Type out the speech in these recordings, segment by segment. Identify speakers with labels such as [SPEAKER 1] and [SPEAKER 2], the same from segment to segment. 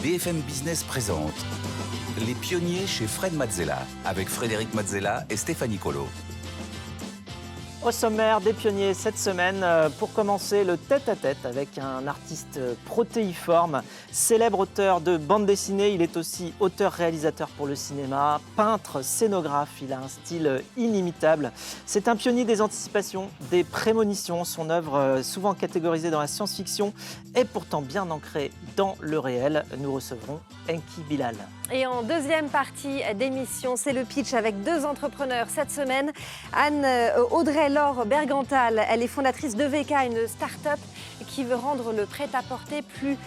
[SPEAKER 1] BFM Business présente Les pionniers chez Fred Mazzella, avec Frédéric Mazzella et Stéphanie Colo.
[SPEAKER 2] Au sommaire des pionniers cette semaine, pour commencer, le tête-à-tête avec un artiste protéiforme, célèbre auteur de bande dessinée. Il est aussi auteur-réalisateur pour le cinéma, peintre, scénographe. Il a un style inimitable. C'est un pionnier des anticipations, des prémonitions. Son œuvre, souvent catégorisée dans la science-fiction, est pourtant bien ancrée dans le réel. Nous recevrons Enki Bilal.
[SPEAKER 3] Et en deuxième partie d'émission, c'est le pitch avec deux entrepreneurs cette semaine. Audrey-Laure Bergantal, elle est fondatrice de VK, une start-up qui veut rendre le prêt-à-porter plus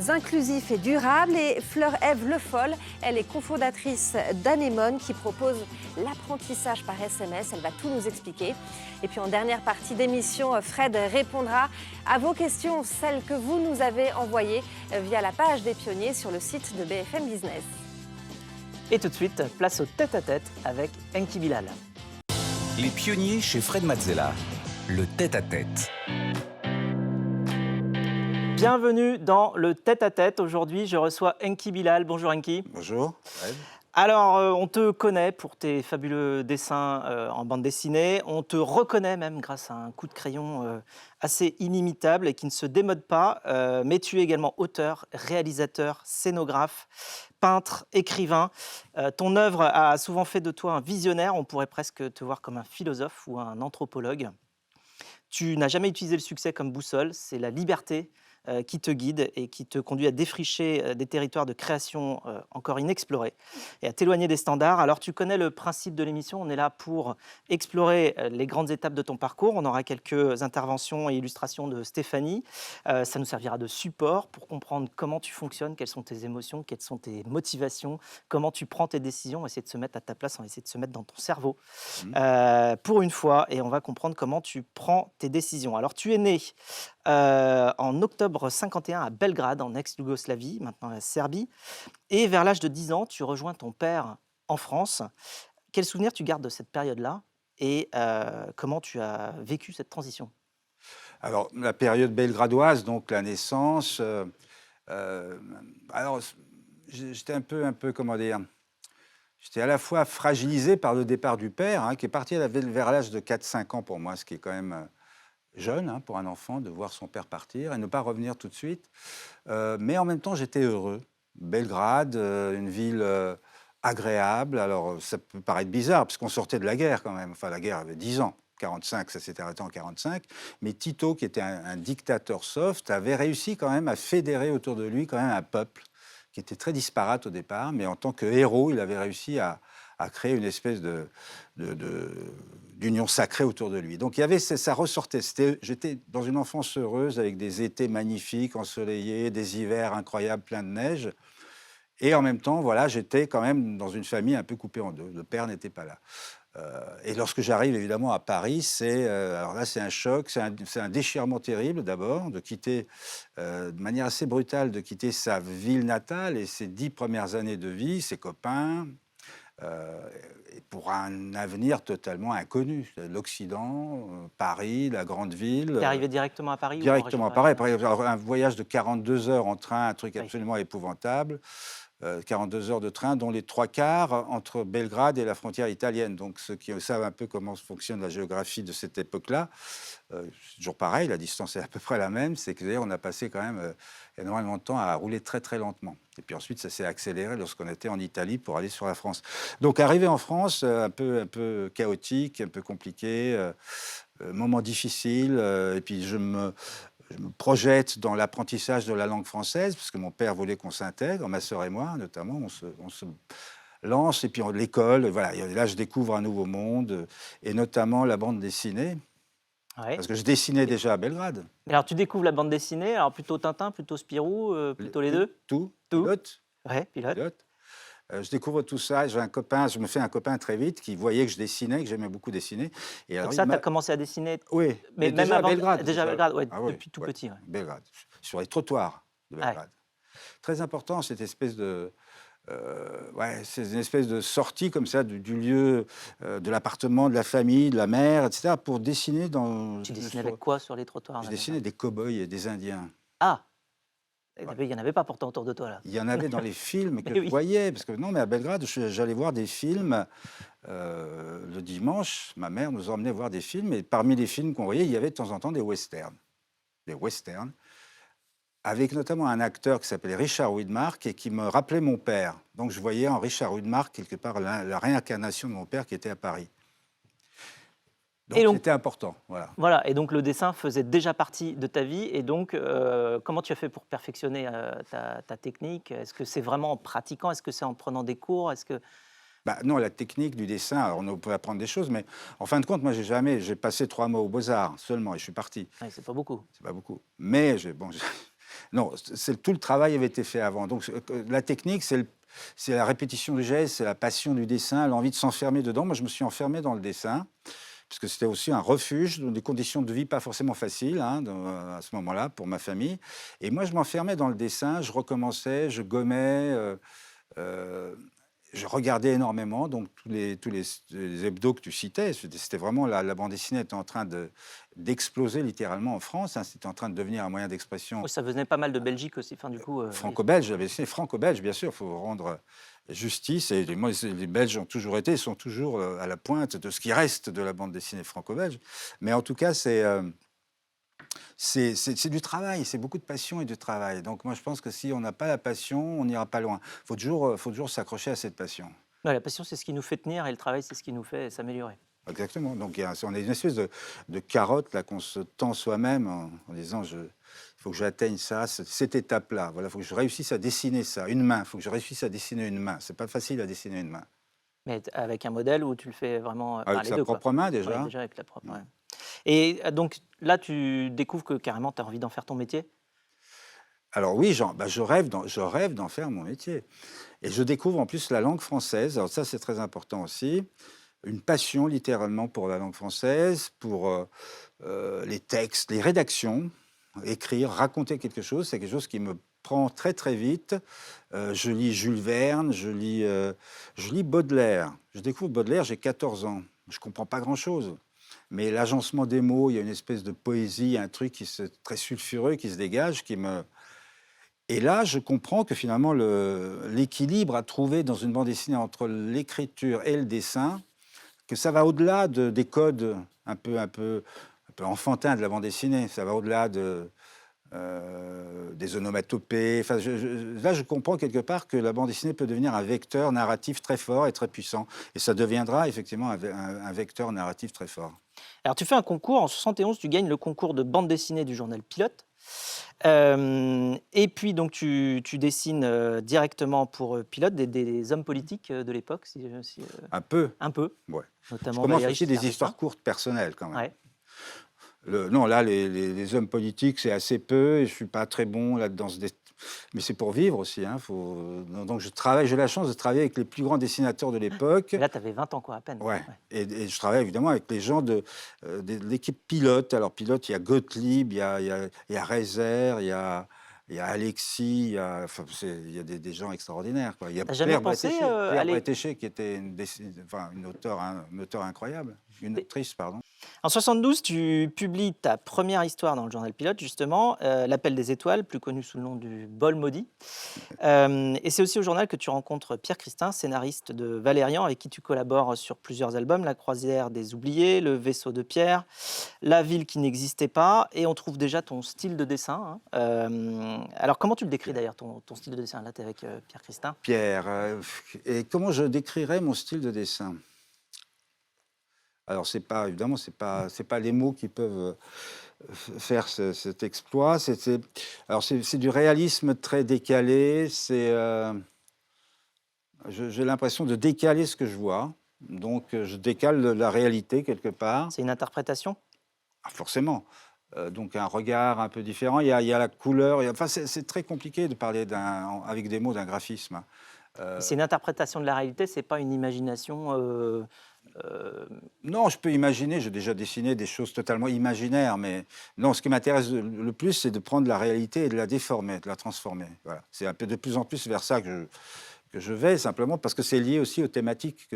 [SPEAKER 3] inclusif et durable. Et Fleur-Ève Le Foll, elle est cofondatrice d'Anémone qui propose l'apprentissage par SMS. Elle va tout nous expliquer. Et puis en dernière partie d'émission, Fred répondra à vos questions, celles que vous nous avez envoyées via la page des pionniers sur le site de BFM Business.
[SPEAKER 2] Et tout de suite, place au tête-à-tête avec Enki Bilal.
[SPEAKER 1] Les pionniers chez Fred Mazzella, le tête-à-tête.
[SPEAKER 2] Bienvenue dans le tête-à-tête. Aujourd'hui, je reçois Enki Bilal. Bonjour Enki.
[SPEAKER 4] Bonjour. Fred.
[SPEAKER 2] Alors, on te connaît pour tes fabuleux dessins en bande dessinée. On te reconnaît même grâce à un coup de crayon assez inimitable et qui ne se démode pas. Mais tu es également auteur, réalisateur, scénographe, peintre, écrivain. Ton œuvre a souvent fait de toi un visionnaire. On pourrait presque te voir comme un philosophe ou un anthropologue. Tu n'as jamais utilisé le succès comme boussole. C'est la liberté qui te guide et qui te conduit à défricher des territoires de création encore inexplorés et à t'éloigner des standards. Alors tu connais le principe de l'émission, on est là pour explorer les grandes étapes de ton parcours. On aura quelques interventions et illustrations de Stéphanie. Ça nous servira de support pour comprendre comment tu fonctionnes, quelles sont tes émotions, quelles sont tes motivations, comment tu prends tes décisions. On va essayer de se mettre à ta place, on va essayer de se mettre dans ton cerveau pour une fois et on va comprendre comment tu prends tes décisions. Alors tu es né en octobre 51 à Belgrade, en ex-Yougoslavie, maintenant la Serbie. Et vers l'âge de 10 ans, tu rejoins ton père en France. Quel souvenir tu gardes de cette période-là et comment tu as vécu cette transition?
[SPEAKER 4] Alors, la période belgradoise, donc la naissance. Alors, j'étais un peu, comment dire, j'étais à la fois fragilisé par le départ du père, qui est parti vers l'âge de 4-5 ans pour moi, ce qui est quand même jeune pour un enfant de voir son père partir et ne pas revenir tout de suite. Mais en même temps, j'étais heureux. Belgrade, une ville agréable. Alors, ça peut paraître bizarre, parce qu'on sortait de la guerre quand même. Enfin, la guerre avait 10 ans. 45, ça s'était arrêté en 45. Mais Tito, qui était un dictateur soft, avait réussi quand même à fédérer autour de lui quand même un peuple qui était très disparate au départ. Mais en tant que héros, il avait réussi à créer une espèce d'union sacrée autour de lui. Donc il y avait, ça ressortait. J'étais dans une enfance heureuse avec des étés magnifiques, ensoleillés, des hivers incroyables, pleins de neige. Et en même temps, voilà, j'étais quand même dans une famille un peu coupée en deux. Le père n'était pas là. Et lorsque j'arrive évidemment à Paris, alors là c'est un choc, c'est un déchirement terrible d'abord, de quitter, de manière assez brutale, de quitter sa ville natale et ses 10 premières années de vie, ses copains, et pour un avenir totalement inconnu. L'Occident, Paris, la grande ville.
[SPEAKER 2] Tu es arrivé directement à Paris?
[SPEAKER 4] Directement à Paris. Alors, un voyage de 42 heures en train, un truc absolument épouvantable. 42 heures de train, dont les 3/4 entre Belgrade et la frontière italienne. Donc, ceux qui savent un peu comment fonctionne la géographie de cette époque-là, c'est toujours pareil, la distance est à peu près la même, c'est que d'ailleurs, on a passé quand même énormément de temps à rouler très, très lentement. Et puis ensuite, ça s'est accéléré lorsqu'on était en Italie pour aller sur la France. Donc, arrivé en France, un peu chaotique, un peu compliqué, moment difficile, et puis je me projette dans l'apprentissage de la langue française, parce que mon père voulait qu'on s'intègre, ma sœur et moi notamment, on se lance, et puis l'école, voilà, et là je découvre un nouveau monde, et notamment la bande dessinée, parce que je dessinais déjà à Belgrade.
[SPEAKER 2] Alors tu découvres la bande dessinée, alors plutôt Tintin, plutôt Spirou, plutôt les deux?
[SPEAKER 4] Tout.
[SPEAKER 2] Pilote. Pilote.
[SPEAKER 4] Je découvre tout ça, je me fais un copain très vite qui voyait que je dessinais, que j'aimais beaucoup dessiner. Et
[SPEAKER 2] donc ça, tu as commencé à dessiner?
[SPEAKER 4] Oui,
[SPEAKER 2] mais même
[SPEAKER 4] déjà
[SPEAKER 2] avant,
[SPEAKER 4] à Belgrade.
[SPEAKER 2] Déjà à Belgrade, depuis tout
[SPEAKER 4] ouais,
[SPEAKER 2] petit.
[SPEAKER 4] Belgrade, sur les trottoirs de Belgrade. Très important, cette espèce de... c'est une espèce de sortie comme ça du lieu, de l'appartement, de la famille, de la mère, etc. pour dessiner dans...
[SPEAKER 2] Tu dessinais avec quoi sur les trottoirs?
[SPEAKER 4] Je dessinais des cow-boys et des Indiens.
[SPEAKER 2] Ah. Il n'y en avait pas pourtant autour de toi, là.
[SPEAKER 4] Il y en avait dans les films que
[SPEAKER 2] Mais
[SPEAKER 4] je
[SPEAKER 2] oui.
[SPEAKER 4] voyais, parce que non, mais à Belgrade, j'allais voir des films le dimanche. Ma mère nous emmenait voir des films, et parmi les films qu'on voyait, il y avait de temps en temps des westerns. Des westerns, avec notamment un acteur qui s'appelait Richard Widmark et qui me rappelait mon père. Donc je voyais en Richard Widmark, quelque part, la réincarnation de mon père qui était à Paris. Donc c'était important, voilà.
[SPEAKER 2] Voilà, et donc le dessin faisait déjà partie de ta vie. Et donc, comment tu as fait pour perfectionner ta technique? Est-ce que c'est vraiment en pratiquant? Est-ce que c'est en prenant des cours? Est-ce que...
[SPEAKER 4] Bah, non, la technique du dessin, alors on peut apprendre des choses, mais en fin de compte, moi, j'ai passé 3 mois aux Beaux-Arts seulement et je suis parti.
[SPEAKER 2] Ouais, c'est pas beaucoup.
[SPEAKER 4] C'est pas beaucoup. Mais, non, tout le travail avait été fait avant. Donc, la technique, c'est la répétition du geste, c'est la passion du dessin, l'envie de s'enfermer dedans. Moi, je me suis enfermé dans le dessin, parce que c'était aussi un refuge, dans des conditions de vie pas forcément faciles à ce moment-là, pour ma famille. Et moi, je m'enfermais dans le dessin, je recommençais, je gommais... je regardais énormément, donc tous les hebdos que tu citais, c'était vraiment la bande dessinée était en train d'exploser littéralement en France. C'était en train de devenir un moyen d'expression.
[SPEAKER 2] Oui, ça venait pas mal de Belgique aussi. Enfin, du coup,
[SPEAKER 4] Franco-belge, j'avais dessiné franco-belge, bien sûr, il faut rendre justice. Et moi, les Belges ont toujours été, sont toujours à la pointe de ce qui reste de la bande dessinée franco-belge. Mais en tout cas, c'est du travail, c'est beaucoup de passion et de travail. Donc moi, je pense que si on n'a pas la passion, on n'ira pas loin. Faut toujours s'accrocher à cette passion.
[SPEAKER 2] ouais, la passion, c'est ce qui nous fait tenir, et le travail, c'est ce qui nous fait s'améliorer.
[SPEAKER 4] Exactement. Donc on a une espèce de carotte là qu'on se tend soi-même en disant il faut que j'atteigne ça, cette étape-là. Voilà, il faut que je réussisse à dessiner ça, une main. Il faut que je réussisse à dessiner une main. C'est pas facile à dessiner une main.
[SPEAKER 2] Mais avec un modèle où tu le fais vraiment par
[SPEAKER 4] Avec
[SPEAKER 2] les
[SPEAKER 4] sa
[SPEAKER 2] deux,
[SPEAKER 4] propre main déjà.
[SPEAKER 2] Ouais, déjà avec la propre. Ouais. Et donc là, tu découvres que carrément, tu as envie d'en faire ton métier?
[SPEAKER 4] Alors oui, je rêve d'en faire mon métier. Et je découvre en plus la langue française. Alors ça, c'est très important aussi. Une passion littéralement pour la langue française, pour les textes, les rédactions. Écrire, raconter quelque chose, c'est quelque chose qui me prend très très vite. Je lis Jules Verne, je lis Baudelaire. Je découvre Baudelaire, j'ai 14 ans. Je ne comprends pas grand-chose. Mais l'agencement des mots, il y a une espèce de poésie, un truc très sulfureux qui se dégage, Et là, je comprends que finalement, l'équilibre à trouver dans une bande dessinée entre l'écriture et le dessin, que ça va au-delà des codes un peu enfantins de la bande dessinée. Ça va au-delà des onomatopées. Enfin, là, je comprends quelque part que la bande dessinée peut devenir un vecteur narratif très fort et très puissant. Et ça deviendra effectivement un vecteur narratif très fort.
[SPEAKER 2] Alors, tu fais un concours. En 71, tu gagnes le concours de bande dessinée du journal Pilote. Et puis, donc, tu dessines directement pour Pilote des hommes politiques de l'époque.
[SPEAKER 4] Un peu.
[SPEAKER 2] Un peu.
[SPEAKER 4] Ouais.
[SPEAKER 2] Notamment
[SPEAKER 4] je commence
[SPEAKER 2] Valéry
[SPEAKER 4] aussi des
[SPEAKER 2] Giscard
[SPEAKER 4] histoires courtes personnelles quand même.
[SPEAKER 2] Ouais.
[SPEAKER 4] Non, là, les hommes politiques, c'est assez peu, et je ne suis pas très bon là-dedans. Mais c'est pour vivre aussi. Donc j'ai la chance de travailler avec les plus grands dessinateurs de l'époque.
[SPEAKER 2] Mais là, tu avais 20 ans, quoi, à peine.
[SPEAKER 4] Ouais. Et je travaille évidemment avec les gens de l'équipe Pilote. Alors, Pilote, il y a Gottlieb, il y a Reiser, il y a Alexis, il y a des gens extraordinaires, quoi. Il y a
[SPEAKER 2] T'as jamais pensé
[SPEAKER 4] Claire
[SPEAKER 2] aller...
[SPEAKER 4] Bretéché, qui était une auteure incroyable. Une autrice, pardon.
[SPEAKER 2] En 72, tu publies ta première histoire dans le journal Pilote, justement, L'Appel des étoiles, plus connu sous le nom du Bol maudit. Et c'est aussi au journal que tu rencontres Pierre Christin, scénariste de Valérian, avec qui tu collabores sur plusieurs albums, La croisière des oubliés, Le vaisseau de Pierre, La ville qui n'existait pas, et on trouve déjà ton style de dessin. Alors, comment tu le décris d'ailleurs, ton style de dessin? Là, tu es avec Pierre Christin.
[SPEAKER 4] Pierre, et comment je décrirais mon style de dessin? Alors, évidemment, c'est pas les mots qui peuvent faire cet exploit. C'est du réalisme très décalé. J'ai l'impression de décaler ce que je vois. Donc, je décale la réalité quelque part.
[SPEAKER 2] C'est une interprétation?
[SPEAKER 4] Forcément. Donc, un regard un peu différent. Il y a la couleur. C'est très compliqué de parler avec des mots d'un graphisme.
[SPEAKER 2] C'est une interprétation de la réalité, c'est pas une imagination...
[SPEAKER 4] Non, je peux imaginer, j'ai déjà dessiné des choses totalement imaginaires, mais non, ce qui m'intéresse le plus, c'est de prendre la réalité et de la déformer, de la transformer. Voilà. C'est un peu de plus en plus vers ça que je vais, simplement parce que c'est lié aussi aux thématiques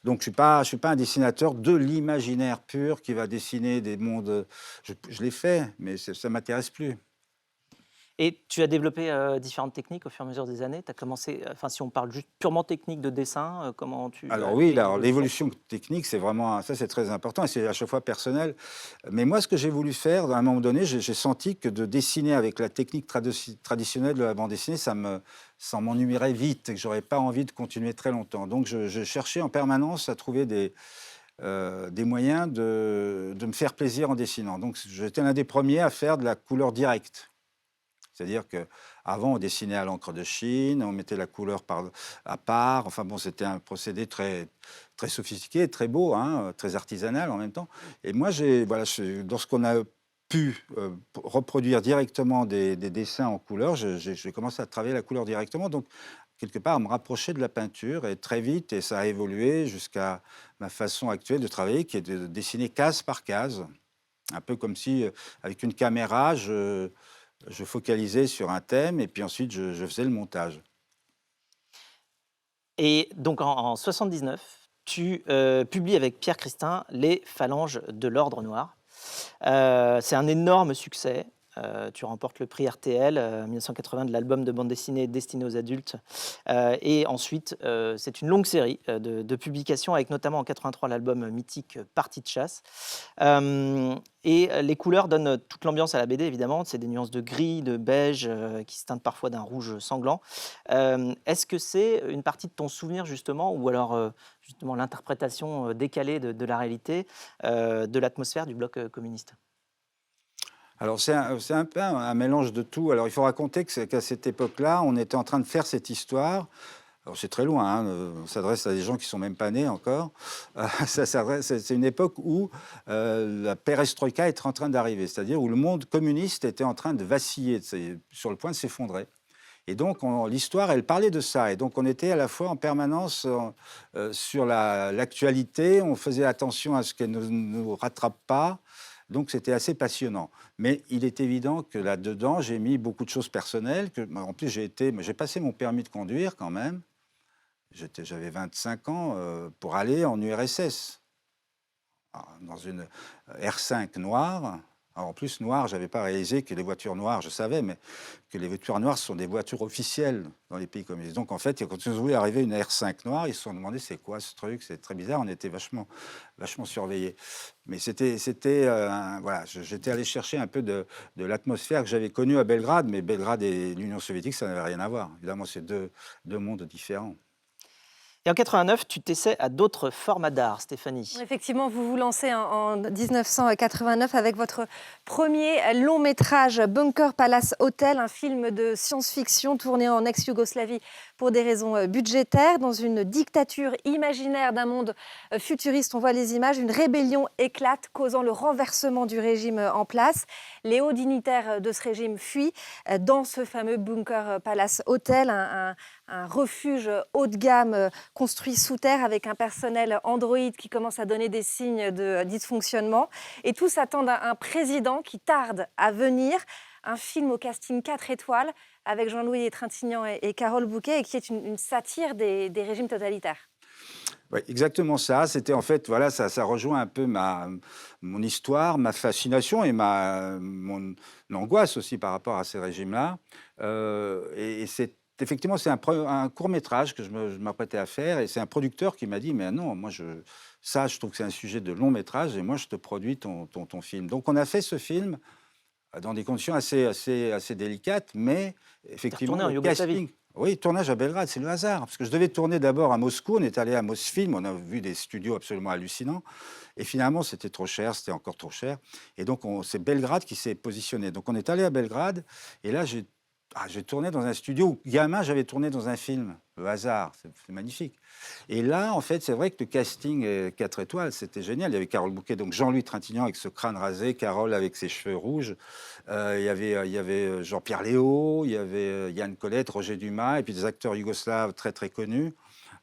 [SPEAKER 4] Donc, je suis pas un dessinateur de l'imaginaire pur qui va dessiner des mondes... Je l'ai fait, mais ça ne m'intéresse plus.
[SPEAKER 2] Et tu as développé différentes techniques au fur et à mesure des années. Tu as commencé, enfin, si on parle juste purement technique de dessin, comment tu
[SPEAKER 4] Alors
[SPEAKER 2] as
[SPEAKER 4] oui,
[SPEAKER 2] fait
[SPEAKER 4] alors l'évolution technique, c'est vraiment ça, c'est très important et c'est à chaque fois personnel. Mais moi, ce que j'ai voulu faire, à un moment donné, j'ai senti que de dessiner avec la technique traditionnelle de la bande dessinée, ça m'ennuierait vite et que j'aurais pas envie de continuer très longtemps. Donc je cherchais en permanence à trouver des moyens de me faire plaisir en dessinant. Donc j'étais l'un des premiers à faire de la couleur directe. C'est-à-dire qu'avant, on dessinait à l'encre de Chine, on mettait la couleur à part. Enfin bon, c'était un procédé très, très sophistiqué, très beau, hein, très artisanal en même temps. Et moi, voilà, lorsqu'on a pu reproduire directement des dessins en couleur, j'ai commencé à travailler la couleur directement. Donc, quelque part, à me rapprocher de la peinture. Et très vite, et ça a évolué jusqu'à ma façon actuelle de travailler, qui est de dessiner case par case. Un peu comme si, avec une caméra, je focalisais sur un thème et puis ensuite je faisais le montage.
[SPEAKER 2] Et donc en 79, tu publies avec Pierre Christin Les Phalanges de l'Ordre Noir. C'est un énorme succès. Tu remportes le prix RTL 1980 de l'album de bande dessinée destiné aux adultes. Et ensuite, c'est une longue série de publications avec notamment en 83 l'album mythique Partie de chasse. Et les couleurs donnent toute l'ambiance à la BD, évidemment. C'est des nuances de gris, de beige qui se teintent parfois d'un rouge sanglant. Est-ce que c'est une partie de ton souvenir, justement, ou alors justement l'interprétation décalée de la réalité de l'atmosphère du bloc communiste?
[SPEAKER 4] Alors c'est un peu un mélange de tout. Alors il faut raconter qu'à cette époque-là, on était en train de faire cette histoire. Alors c'est très loin, hein, on s'adresse à des gens qui sont même pas nés encore. C'est une époque où la perestroïka est en train d'arriver, c'est-à-dire où le monde communiste était en train de vaciller, sur le point de s'effondrer. Et donc l'histoire, elle parlait de ça. Et donc on était à la fois en permanence sur l'actualité, on faisait attention à ce qu'elle ne nous rattrape pas. Donc c'était assez passionnant. Mais il est évident que là-dedans, j'ai mis beaucoup de choses personnelles. En plus, j'ai passé mon permis de conduire quand même. J'avais 25 ans pour aller en URSS, dans une R5 noire. Alors en plus, noire, je n'avais pas réalisé que les voitures noires, je savais, mais que les voitures noires sont des voitures officielles dans les pays communistes. Donc en fait, quand ils ont vu arriver une R5 noire, ils se sont demandé c'est quoi ce truc, c'est très bizarre, on était vachement surveillés. Mais voilà, j'étais allé chercher un peu de l'atmosphère que j'avais connue à Belgrade, mais Belgrade et l'Union soviétique, ça n'avait rien à voir. Évidemment, c'est deux mondes différents.
[SPEAKER 2] Et en 89, tu t'essaies à d'autres formats d'art, Stéphanie.
[SPEAKER 3] Effectivement, vous vous lancez en 1989 avec votre premier long métrage Bunker Palace Hotel, un film de science-fiction tourné en ex-Yougoslavie pour des raisons budgétaires. Dans une dictature imaginaire d'un monde futuriste, on voit les images, une rébellion éclate, causant le renversement du régime en place. Les hauts dignitaires de ce régime fuient dans ce fameux Bunker Palace Hotel, un refuge haut de gamme construit sous terre avec un personnel androïde qui commence à donner des signes de dysfonctionnement. Et tous attendent un président qui tarde à venir. Un film au casting 4 étoiles avec Jean-Louis Trintignant et Carole Bouquet et qui est une satire des régimes totalitaires.
[SPEAKER 4] Oui, exactement ça. C'était en fait, voilà, ça rejoint un peu mon histoire, ma fascination et mon angoisse aussi par rapport à ces régimes-là. Effectivement, c'est un court-métrage que je m'apprêtais à faire et c'est un producteur qui m'a dit « Mais non, moi, je trouve que c'est un sujet de long-métrage et moi, je te produis ton film. » Donc, on a fait ce film dans des conditions assez délicates, mais effectivement,
[SPEAKER 2] en Yougoslavie.
[SPEAKER 4] Oui, tournage à Belgrade, c'est le hasard. Parce que je devais tourner d'abord à Moscou, on est allé à Mosfilm, on a vu des studios absolument hallucinants. Et finalement, c'était trop cher, c'était encore trop cher. Et donc, c'est Belgrade qui s'est positionné. Donc, on est allé à Belgrade, et là, j'ai tourné dans un studio où, gamin, j'avais tourné dans un film. Le hasard, c'est magnifique. Et là, en fait, c'est vrai que le casting 4 étoiles, c'était génial. Il y avait Carole Bouquet, donc Jean-Louis Trintignant avec ce crâne rasé, Carole avec ses cheveux rouges. Il y avait Jean-Pierre Léaud, il y avait Yann Colette, Roger Dumas, et puis des acteurs yougoslaves très, très connus,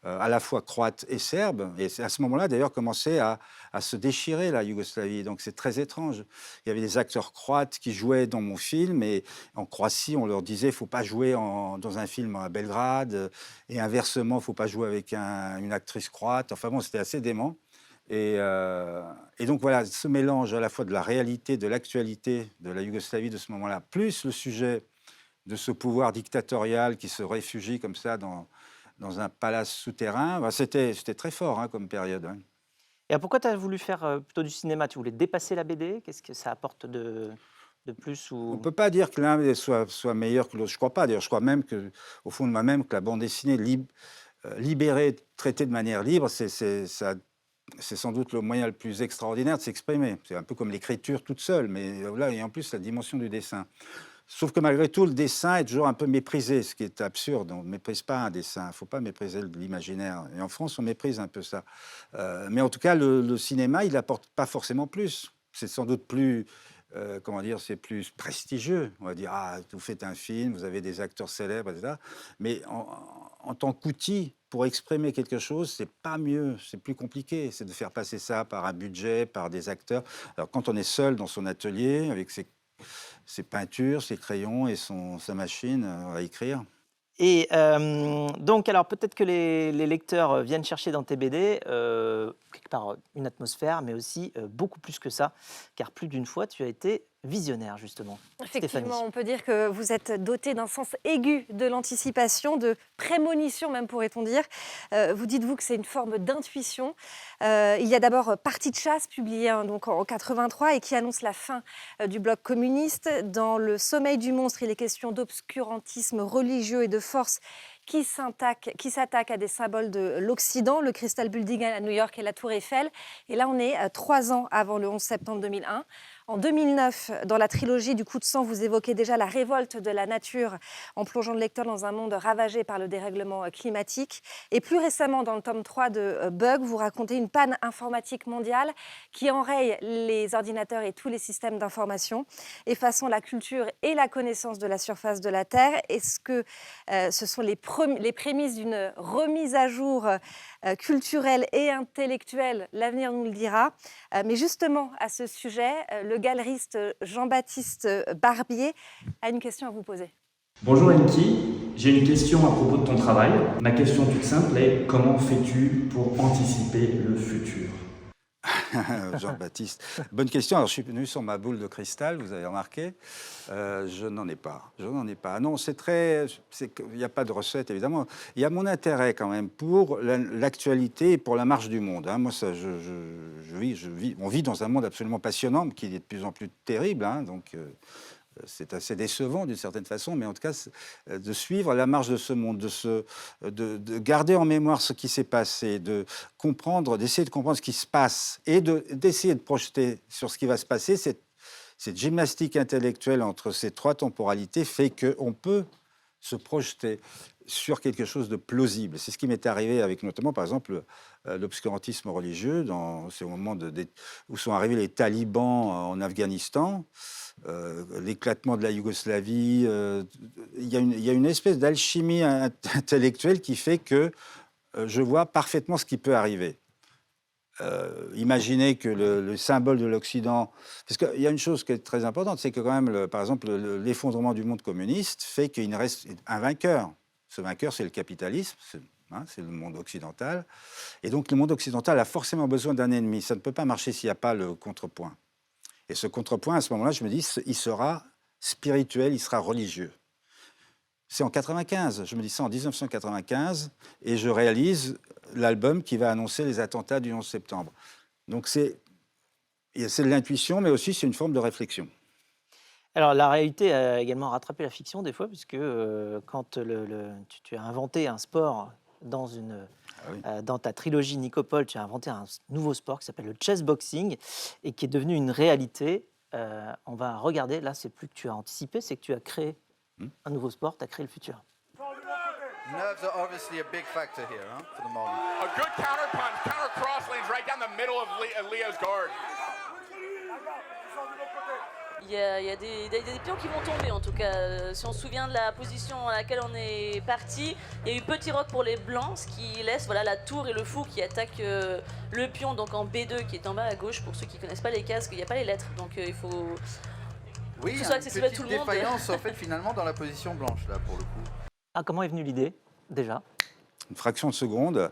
[SPEAKER 4] à la fois croates et serbes. Et à ce moment-là, d'ailleurs, commençait à se déchirer, la Yougoslavie. Donc, c'est très étrange. Il y avait des acteurs croates qui jouaient dans mon film, et en Croatie, on leur disait, il ne faut pas jouer dans un film à Belgrade, et inversement, il ne faut pas jouer avec une actrice croate. Enfin bon, c'était assez dément. Et donc voilà, ce mélange à la fois de la réalité, de l'actualité de la Yougoslavie de ce moment-là, plus le sujet de ce pouvoir dictatorial qui se réfugie comme ça dans un palace souterrain. Ben, c'était très fort hein, comme période. Hein.
[SPEAKER 2] Et alors pourquoi tu as voulu faire plutôt du cinéma? Tu voulais dépasser la BD? Qu'est-ce que ça apporte de plus
[SPEAKER 4] On ne
[SPEAKER 2] ou...
[SPEAKER 4] peut pas dire que l'un soit meilleur que l'autre. Je ne crois pas. D'ailleurs, je crois même qu'au fond de moi-même, que la bande dessinée libérée, traitée de manière libre, c'est sans doute le moyen le plus extraordinaire de s'exprimer. C'est un peu comme l'écriture toute seule, mais là, il y a en plus la dimension du dessin. Sauf que malgré tout, le dessin est toujours un peu méprisé, ce qui est absurde. On ne méprise pas un dessin, il ne faut pas mépriser l'imaginaire. Et en France, on méprise un peu ça. Mais en tout cas, le cinéma, il n'apporte pas forcément plus. C'est sans doute plus, comment dire, c'est plus prestigieux. On va dire, ah, vous faites un film, vous avez des acteurs célèbres, etc. Mais en tant qu'outil pour exprimer quelque chose, c'est pas mieux, c'est plus compliqué. C'est de faire passer ça par un budget, par des acteurs. Alors quand on est seul dans son atelier, avec ses peintures, ses crayons et sa machine à écrire.
[SPEAKER 2] Et donc, alors peut-être que les lecteurs viennent chercher dans tes BD quelque part une atmosphère, mais aussi beaucoup plus que ça, car plus d'une fois, tu as été visionnaire, justement.
[SPEAKER 3] Effectivement,
[SPEAKER 2] Stéphanie.
[SPEAKER 3] on peut dire que vous êtes doté d'un sens aigu de l'anticipation, de prémonition même, pourrait-on dire. Vous dites-vous que c'est une forme d'intuition. Il y a d'abord Partie de chasse, publié donc en 83 et qui annonce la fin du bloc communiste. Dans Le sommeil du monstre, il est question d'obscurantisme religieux et de force qui s'attaque à des symboles de l'Occident, le Crystal Building à New York et la Tour Eiffel. Et là, on est 3 ans avant le 11 septembre 2001. En 2009, dans la trilogie du coup de sang, vous évoquez déjà la révolte de la nature en plongeant le lecteur dans un monde ravagé par le dérèglement climatique. Et plus récemment, dans le tome 3 de Bug, vous racontez une panne informatique mondiale qui enraye les ordinateurs et tous les systèmes d'information, effaçant la culture et la connaissance de la surface de la Terre. Est-ce que ce sont les prémices d'une remise à jour culturelle et intellectuelle? L'avenir nous le dira. Mais justement, à ce sujet, le galeriste Jean-Baptiste Barbier a une question à vous poser.
[SPEAKER 5] Bonjour Enki, j'ai une question à propos de ton travail. Ma question toute simple est: comment fais-tu pour anticiper le futur?
[SPEAKER 4] Jean-Baptiste, bonne question. Alors, je suis venu sur ma boule de cristal, vous avez remarqué. Je n'en ai pas. Je n'en ai pas. Non, il n'y a pas de recette, évidemment. Il y a mon intérêt quand même pour l'actualité et pour la marche du monde. Hein. Moi, ça, on vit dans un monde absolument passionnant, qui est de plus en plus terrible. Hein, donc, c'est assez décevant d'une certaine façon, mais en tout cas, de suivre la marche de ce monde, de garder en mémoire ce qui s'est passé, d'essayer de comprendre ce qui se passe et d'essayer de projeter sur ce qui va se passer. Cette gymnastique intellectuelle entre ces trois temporalités fait qu'on peut se projeter sur quelque chose de plausible. C'est ce qui m'est arrivé avec notamment, par exemple, l'obscurantisme religieux. C'est au moment où sont arrivés les talibans en Afghanistan. L'éclatement de la Yougoslavie, il y a une espèce d'alchimie intellectuelle qui fait que je vois parfaitement ce qui peut arriver. Imaginez que le symbole de l'Occident... Parce qu'il y a une chose qui est très importante, c'est que quand même, par exemple, l'effondrement du monde communiste fait qu'il ne reste un vainqueur. Ce vainqueur, c'est le capitalisme, c'est le monde occidental. Et donc le monde occidental a forcément besoin d'un ennemi. Ça ne peut pas marcher s'il n'y a pas le contrepoint. Et ce contrepoint, à ce moment-là, je me dis, il sera spirituel, il sera religieux. C'est en 95, je me dis ça en 1995, et je réalise l'album qui va annoncer les attentats du 11 septembre. Donc c'est de l'intuition, mais aussi c'est une forme de réflexion.
[SPEAKER 2] Alors, la réalité a également rattrapé la fiction des fois, puisque quand tu as inventé un sport dans ta trilogie Nicopole, tu as inventé un nouveau sport qui s'appelle le chessboxing et qui est devenu une réalité. On va regarder, là, c'est plus que tu as anticipé, c'est que tu as créé un nouveau sport, tu as créé le futur.
[SPEAKER 6] Nerves are obviously a big factor here, huh, for the moment.
[SPEAKER 7] A good counter punch, counter cross lanes right down the middle of Leo's guard.
[SPEAKER 8] Il y a des pions qui vont tomber en tout cas. Si on se souvient de la position à laquelle on est parti, il y a eu petit roc pour les blancs, ce qui laisse la tour et le fou qui attaquent le pion donc en B2 qui est en bas à gauche. Pour ceux qui ne connaissent pas les casques, il n'y a pas les lettres, donc il faut
[SPEAKER 6] Oui,
[SPEAKER 8] que ce soit accessible à tout le monde.
[SPEAKER 6] Défaillance en fait finalement dans la position blanche là pour le coup.
[SPEAKER 2] Ah, comment est venue l'idée déjà?
[SPEAKER 4] Une fraction de seconde,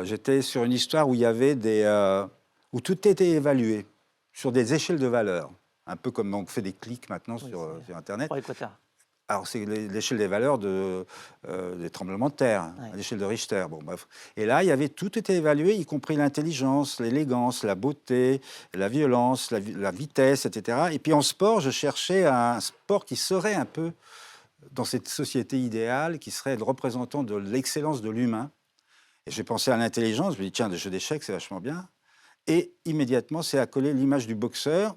[SPEAKER 4] j'étais sur une histoire où il y avait où tout était évalué sur des échelles de valeur. Un peu comme on fait des clics maintenant sur Internet.
[SPEAKER 2] Pour Équateur.
[SPEAKER 4] Alors, c'est l'échelle des valeurs des tremblements de terre,
[SPEAKER 2] Ouais.
[SPEAKER 4] l'échelle de Richter. Bon, bref. Et là, tout était évalué, y compris l'intelligence, l'élégance, la beauté, la violence, la vitesse, etc. Et puis en sport, je cherchais un sport qui serait un peu dans cette société idéale, qui serait le représentant de l'excellence de l'humain. Et j'ai pensé à l'intelligence, je me dis, tiens, des jeux d'échecs, c'est vachement bien. Et immédiatement, c'est accolé l'image du boxeur.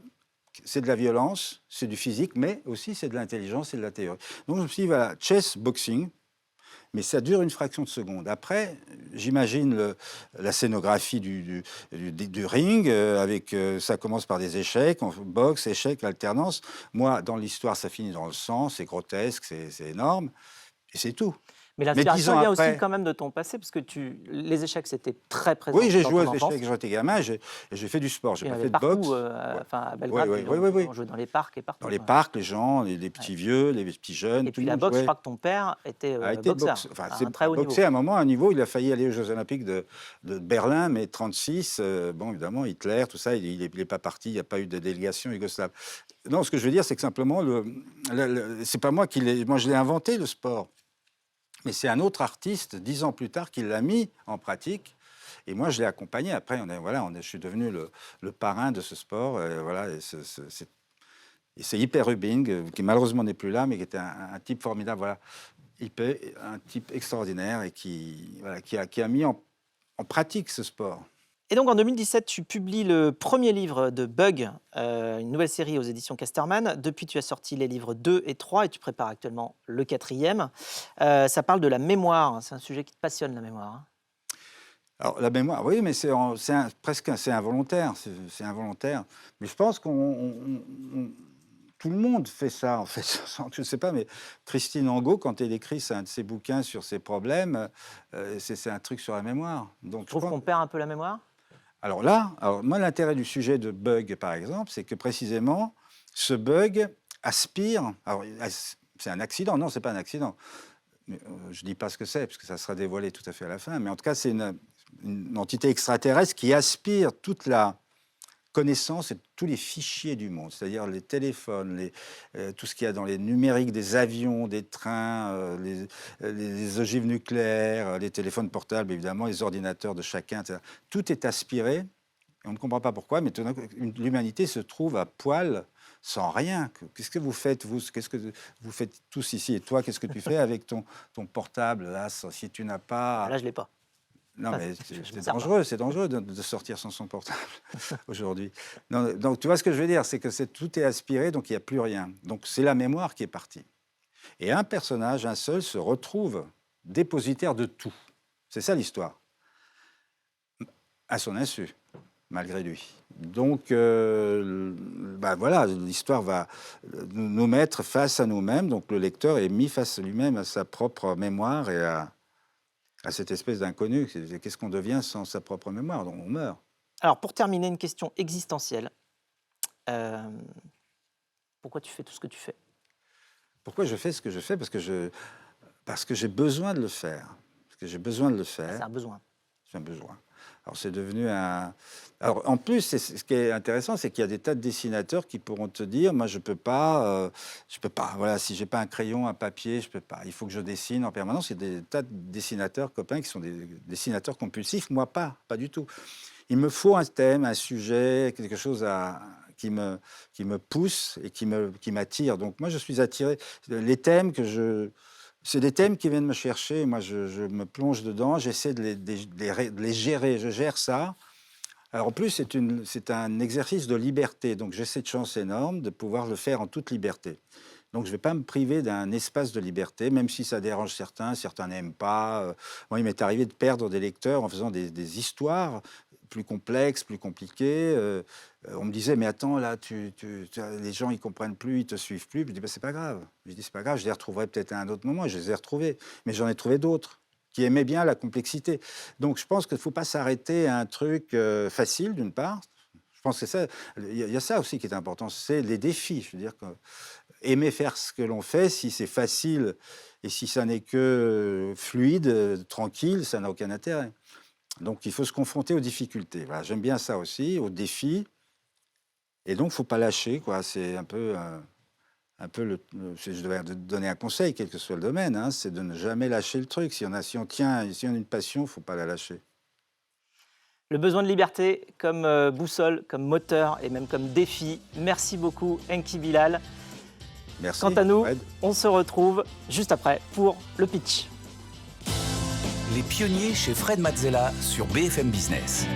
[SPEAKER 4] C'est de la violence, c'est du physique, mais aussi c'est de l'intelligence et de la théorie. Donc je me suis dit, voilà, chess, boxing, mais ça dure une fraction de seconde. Après, j'imagine la scénographie du ring, ça commence par des échecs, on boxe, échecs, alternance. Moi, dans l'histoire, ça finit dans le sang, c'est grotesque, c'est énorme, et c'est tout.
[SPEAKER 2] Mais
[SPEAKER 4] Mais 10
[SPEAKER 2] l'inspiration
[SPEAKER 4] ans
[SPEAKER 2] vient
[SPEAKER 4] après-
[SPEAKER 2] aussi quand même de ton passé, parce que les échecs, c'était très présent
[SPEAKER 4] Oui, j'ai
[SPEAKER 2] dans
[SPEAKER 4] joué
[SPEAKER 2] ton
[SPEAKER 4] aux
[SPEAKER 2] enfance.
[SPEAKER 4] échecs quand j'étais gamin, et j'ai fait du sport, j'ai
[SPEAKER 2] Il y en
[SPEAKER 4] pas
[SPEAKER 2] avait
[SPEAKER 4] fait de boxe.
[SPEAKER 2] partout, enfin, à Belgrade,
[SPEAKER 4] Oui,
[SPEAKER 2] on jouait dans les parcs et partout.
[SPEAKER 4] Dans les
[SPEAKER 2] quoi.
[SPEAKER 4] parcs, les gens, les petits vieux, les petits jeunes,
[SPEAKER 2] Et
[SPEAKER 4] tout
[SPEAKER 2] puis
[SPEAKER 4] le
[SPEAKER 2] la
[SPEAKER 4] monde
[SPEAKER 2] boxe, je
[SPEAKER 4] jouait.
[SPEAKER 2] crois que ton père était
[SPEAKER 4] A été
[SPEAKER 2] boxeur,
[SPEAKER 4] Enfin,
[SPEAKER 2] à
[SPEAKER 4] c'est
[SPEAKER 2] un très haut niveau.
[SPEAKER 4] boxé à un niveau, il a failli aller aux Jeux Olympiques de Berlin, mais 36, bon, évidemment, Hitler, tout ça, il n'est pas parti, il n'y a pas eu de délégation yougoslave. Non, ce que je veux dire, c'est que simplement, c'est pas moi moi je l'ai inventé, le sport. Mais c'est un autre artiste, 10 ans plus tard, qui l'a mis en pratique. Et moi, je l'ai accompagné. Après, je suis devenu le parrain de ce sport. Voilà, et c'est Hyper Rubing, qui malheureusement n'est plus là, mais qui était un type formidable. Voilà. Hyper, un type extraordinaire et qui a mis en pratique ce sport.
[SPEAKER 2] Et donc en 2017, tu publies le premier livre de Bug, une nouvelle série aux éditions Casterman. Depuis, tu as sorti les livres 2 et 3 et tu prépares actuellement le 4e. Ça parle de la mémoire. C'est un sujet qui te passionne, la mémoire. Hein.
[SPEAKER 4] Alors, la mémoire, oui, mais c'est involontaire. C'est involontaire. Mais je pense tout le monde fait ça, en fait. Je ne sais pas, mais Christine Angot, quand elle écrit un de ses bouquins sur ses problèmes, c'est un truc sur la mémoire. Donc,
[SPEAKER 2] Tu trouves qu'on perd un peu la mémoire?
[SPEAKER 4] Alors moi, l'intérêt du sujet de Bug, par exemple, c'est que précisément, ce bug aspire... Alors, c'est un accident. Non, ce n'est pas un accident. Je ne dis pas ce que c'est, parce que ça sera dévoilé tout à fait à la fin. Mais en tout cas, c'est une entité extraterrestre qui aspire toute la connaissance et tous les fichiers du monde, c'est-à-dire les téléphones, tout ce qu'il y a dans les numériques des avions, des trains, les ogives nucléaires, les téléphones portables, évidemment, les ordinateurs de chacun, etc. Tout est aspiré, et on ne comprend pas pourquoi, mais l'humanité se trouve à poil, sans rien. Qu'est-ce que vous faites, vous? Qu'est-ce que vous faites tous ici? Et toi, qu'est-ce que tu fais avec ton portable, là, si tu n'as pas...
[SPEAKER 2] Là, je ne l'ai pas.
[SPEAKER 4] Non, mais
[SPEAKER 2] je me
[SPEAKER 4] c'est
[SPEAKER 2] sers
[SPEAKER 4] dangereux de sortir sans son portable aujourd'hui. Donc, tu vois ce que je veux dire, c'est que tout est aspiré, donc il n'y a plus rien. Donc, c'est la mémoire qui est partie. Et un personnage, un seul, se retrouve dépositaire de tout. C'est ça l'histoire. À son insu, malgré lui. Donc, voilà, l'histoire va nous mettre face à nous-mêmes. Donc, le lecteur est mis face à lui-même, à sa propre mémoire et à cette espèce d'inconnu. Qu'est-ce qu'on devient sans sa propre mémoire? Donc on meurt.
[SPEAKER 2] Alors, pour terminer, une question existentielle. Pourquoi tu fais tout ce que tu fais?
[SPEAKER 4] Pourquoi je fais ce que je fais? Parce que j'ai besoin de le faire. Parce que j'ai besoin de le faire.
[SPEAKER 2] C'est un besoin.
[SPEAKER 4] C'est un besoin. Alors c'est devenu un... Alors en plus, ce qui est intéressant, c'est qu'il y a des tas de dessinateurs qui pourront te dire, moi je peux pas. Voilà, si j'ai pas un crayon, un papier, je peux pas. Il faut que je dessine en permanence. Il y a des tas de dessinateurs, copains, qui sont des dessinateurs compulsifs. Moi pas du tout. Il me faut un thème, un sujet, quelque chose qui me pousse et qui m'attire. Donc moi je suis attiré. Les thèmes c'est des thèmes qui viennent me chercher. Moi, je me plonge dedans. J'essaie de les gérer. Je gère ça. Alors, en plus, c'est un exercice de liberté. Donc, j'ai cette chance énorme de pouvoir le faire en toute liberté. Donc, je ne vais pas me priver d'un espace de liberté, même si ça dérange certains. Certains n'aiment pas. Moi, il m'est arrivé de perdre des lecteurs en faisant des histoires plus complexes, plus compliquées. On me disait, mais attends, là, les gens, ils comprennent plus, ils te suivent plus. Puis je dis, c'est pas grave. Je dis, c'est pas grave, je les retrouverai peut-être à un autre moment. Je les ai retrouvés. Mais j'en ai trouvé d'autres qui aimaient bien la complexité. Donc, je pense qu'il ne faut pas s'arrêter à un truc facile, d'une part. Je pense que ça, il y a ça aussi qui est important, c'est les défis. Je veux dire, aimer faire ce que l'on fait, si c'est facile et si ça n'est que fluide, tranquille, ça n'a aucun intérêt. Donc, il faut se confronter aux difficultés. Voilà, j'aime bien ça aussi, aux défis. Et donc, il ne faut pas lâcher, quoi. C'est un peu un peu si je devais donner un conseil, quel que soit le domaine, hein, c'est de ne jamais lâcher le truc. Si on a une passion, il ne faut pas la lâcher.
[SPEAKER 2] Le besoin de liberté comme boussole, comme moteur et même comme défi. Merci beaucoup, Enki Bilal.
[SPEAKER 4] Merci.
[SPEAKER 2] Quant à nous,
[SPEAKER 4] Fred.
[SPEAKER 2] on se retrouve juste après pour le pitch.
[SPEAKER 1] Les pionniers chez Fred Mazzella sur BFM Business.